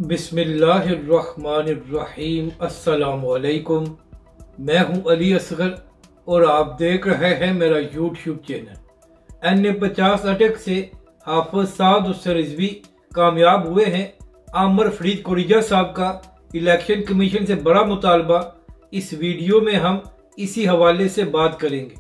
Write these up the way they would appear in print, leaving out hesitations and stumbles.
बिस्मिल्लाहिर्रहमानिर्रहीम। अस्सलामुअलैकुम। मैं हूं अली असगर और आप देख रहे हैं मेरा यूट्यूब चैनल। NA50 अटैक से हाफिज साद हुसैन रिजवी कामयाब हुए हैं। आमर फरीद कुरैया साहब का इलेक्शन कमीशन से बड़ा मुतालबा, इस वीडियो में हम इसी हवाले से बात करेंगे।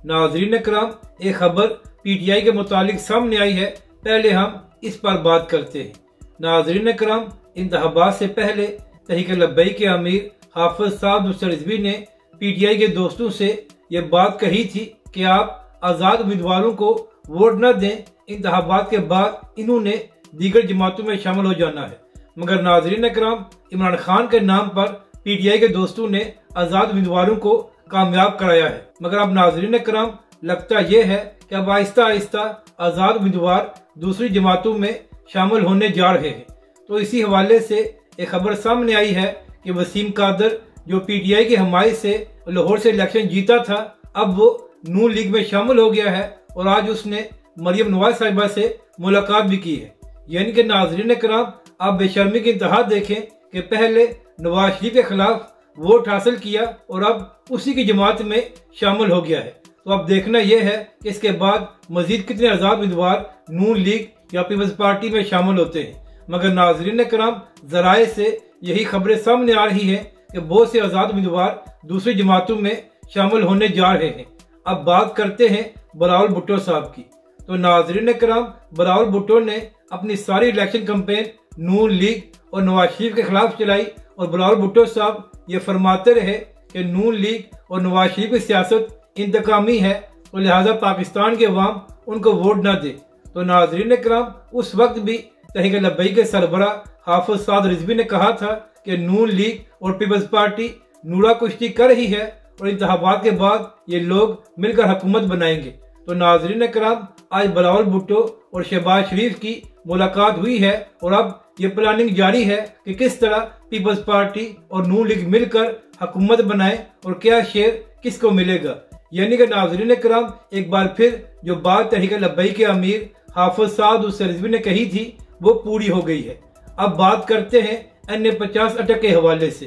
नाजरीन कराम, एक खबर PTI के मुतालिक सामने आई है, पहले हम इस पर बात करते हैं। नाजरीन कराम, इंतखाबात से पहले तहरीक लब्बैक के अमीर हाफिज साद हुसैन रिजवी ने PTI के दोस्तों से ये बात कही थी कि आप आज़ाद उम्मीदवारों को वोट न दें। इंतखाबात के बाद इन्होंने दीगर जमातों में शामिल हो जाना है, मगर नाजरीन कराम, इमरान खान के नाम पर PTI के दोस्तों ने आज़ाद उम्मीदवारों को कामयाब कराया है। मगर अब नाजरीन कराम, लगता यह है कि अब आहिस्ता आहिस्ता आज़ाद उम्मीदवार दूसरी जमातों में शामिल होने जा रहे हैं। तो इसी हवाले से एक खबर सामने आई है कि वसीम कादर, जो PTI की हमायत से लाहौर से इलेक्शन जीता था, अब वो नून लीग में शामिल हो गया है और आज उसने मरियम नवाज साहिबा से मुलाकात भी की है। यानी कि नाजरीन कराम, आप बेशर्मी की इंतहा देखें कि पहले नवाज शरीफ के खिलाफ वोट हासिल किया और अब उसी की जमात में शामिल हो गया है। तो अब देखना यह है कि इसके बाद मजीद कितने आज़ाद उम्मीदवार नून लीग या पीपल्स पार्टी में शामिल होते हैं। मगर नाजरीन कराम, जराए से यही खबरें सामने आ रही हैं कि बहुत से आज़ाद उम्मीदवार दूसरी जमातों में शामिल होने जा रहे हैं। अब बात करते हैं बिलावल भुट्टो साहब की। तो नाजरीन कराम, बिलावल भुट्टो ने अपनी सारी इलेक्शन कैंपेन नून लीग और नवाज शरीफ के खिलाफ चलाई और बिलावल भुट्टो साहब ये फरमाते रहे कि नून लीग और नवाज शरीफ की सियासत इंतकामी है और लिहाजा पाकिस्तान के अवाम उनको वोट न दे। तो नाजरीन कराम, उस वक्त भी तहरीक लब्बैक के सरबरा हाफिज साद रिजवी ने कहा था कि नून लीग और पीपल्स पार्टी नूरा कुश्ती कर रही है और इंतखाबात के बाद ये लोग मिलकर हुकूमत बनाएंगे। तो नाजरीन कराम, आज बिलावल भुट्टो और शहबाज शरीफ की मुलाकात हुई है और अब ये प्लानिंग जारी है कि किस तरह पीपल्स पार्टी और नून लीग मिलकर हुकूमत बनाए और क्या शेयर किसको मिलेगा। यानी कि नाजरीन कराम, एक बार फिर जो बात तहरीक लब्बैक के अमीर हाफिज साद हुसैन रिजवी ने कही थी वो पूरी हो गई है। अब बात करते हैं NA50 अटैक के हवाले से।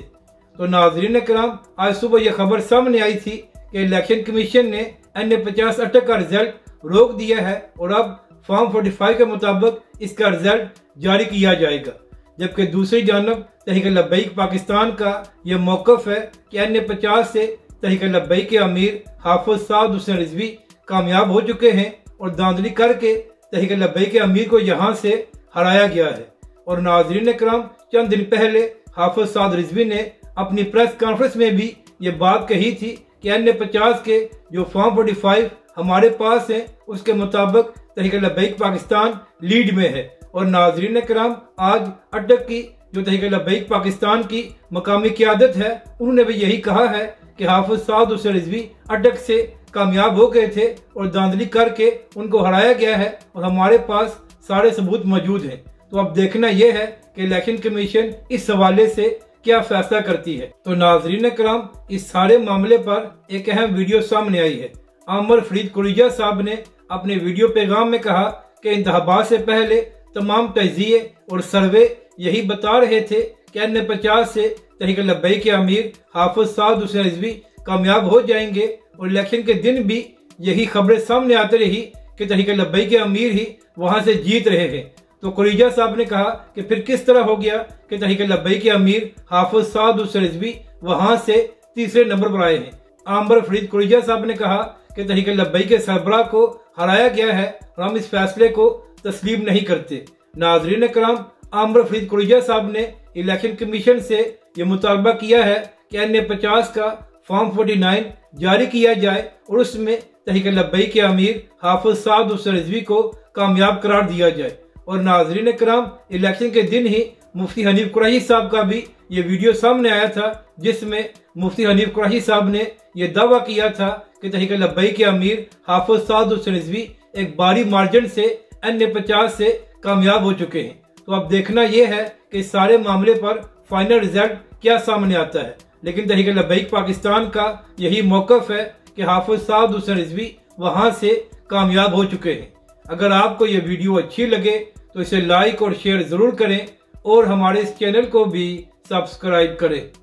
तो नाजरीन कराम, आज सुबह यह खबर सामने आई थी कि इलेक्शन कमीशन ने NA50 अटैक का रिजल्ट रोक दिया है और अब फॉर्म 45 के मुताबिक इसका रिजल्ट जारी किया जाएगा। जबकि दूसरी जानब तहरीक लब्बैक पाकिस्तान का यह मौकफ है कि NA50 से तहरीक लब्बैक के अमीर हाफिज साद हुसैन रिजवी कामयाब हो चुके हैं और धांधली करके तहरीक लब्बैक के अमीर को यहाँ से हराया गया है। और नाजरीन कराम, चंद दिन पहले हाफिज साद रिजवी ने अपनी प्रेस कॉन्फ्रेंस में भी ये बात कही थी कि NA50 के जो फॉर्म 45 हमारे पास है उसके मुताबिक तहरीक लब्बैक पाकिस्तान लीड में है। और नाजरीन कराम, आज अटक की जो तहरीक लब्बैक पाकिस्तान की मकामी क़यादत है, उन्होंने भी यही कहा है कि हाफिज साद हुसैन रिजवी अटक से कामयाब हो गए थे और धांधली करके उनको हराया गया है और हमारे पास सारे सबूत मौजूद हैं। तो अब देखना यह है कि इलेक्शन कमीशन इस हवाले से क्या फैसला करती है। तो नाजरीन कराम, इस सारे मामले पर एक अहम वीडियो सामने आई है। आमर फरीद कुरैया साहब ने अपने वीडियो पैगाम में कहा कि इंतखाबात से पहले तमाम तज्ज़िये और सर्वे यही बता रहे थे कि NA50 से तहरीक लब्बैक के अमीर हाफिज साद हुसैन रिजवी कामयाब हो जाएंगे और इलेक्शन के दिन भी यही खबरें सामने आती रही कि तहरीक लब्बैक के अमीर ही वहां से जीत रहे हैं। तो कुरैया साहब ने कहा कि फिर किस तरह हो गया कि तहरीक लब्बैक के अमीर हाफिज साद हुसैन रिजवी वहां से तीसरे नंबर पर आए हैं। आमर फरीद कुरैया साहब ने कहा कि तहरीक लब्बैक के सरबराह को हराया गया है और हम इस फैसले को तस्लीम नहीं करते। नाजरीन कराम, आमर फरीद कुरैया साहब ने इलेक्शन कमीशन से ये मुतालबा किया है कि NA50 का फॉर्म 49 जारी किया जाए और उसमें तहरीक लब्बैक के अमीर हाफिज साद हुसैन रिजवी को कामयाब करार दिया जाए। और नाजरीन कराम, इलेक्शन के दिन ही मुफ्ती हनीफ कुरैशी साहब का भी ये वीडियो सामने आया था, जिसमें मुफ्ती हनीफ कुरैशी साहब ने यह दावा किया था कि तहरीक लब्बैक के अमीर हाफिज साद हुसैन रिजवी एक भारी मार्जिन से NA50 से कामयाब हो चुके हैं। तो अब देखना यह है कि सारे मामले पर फाइनल रिजल्ट क्या सामने आता है। लेकिन तहरीक लब्बैक पाकिस्तान का यही मौकफ है कि हाफिज साद हुसैन रिजवी वहां से कामयाब हो चुके हैं। अगर आपको ये वीडियो अच्छी लगे तो इसे लाइक और शेयर जरूर करें और हमारे इस चैनल को भी सब्सक्राइब करें।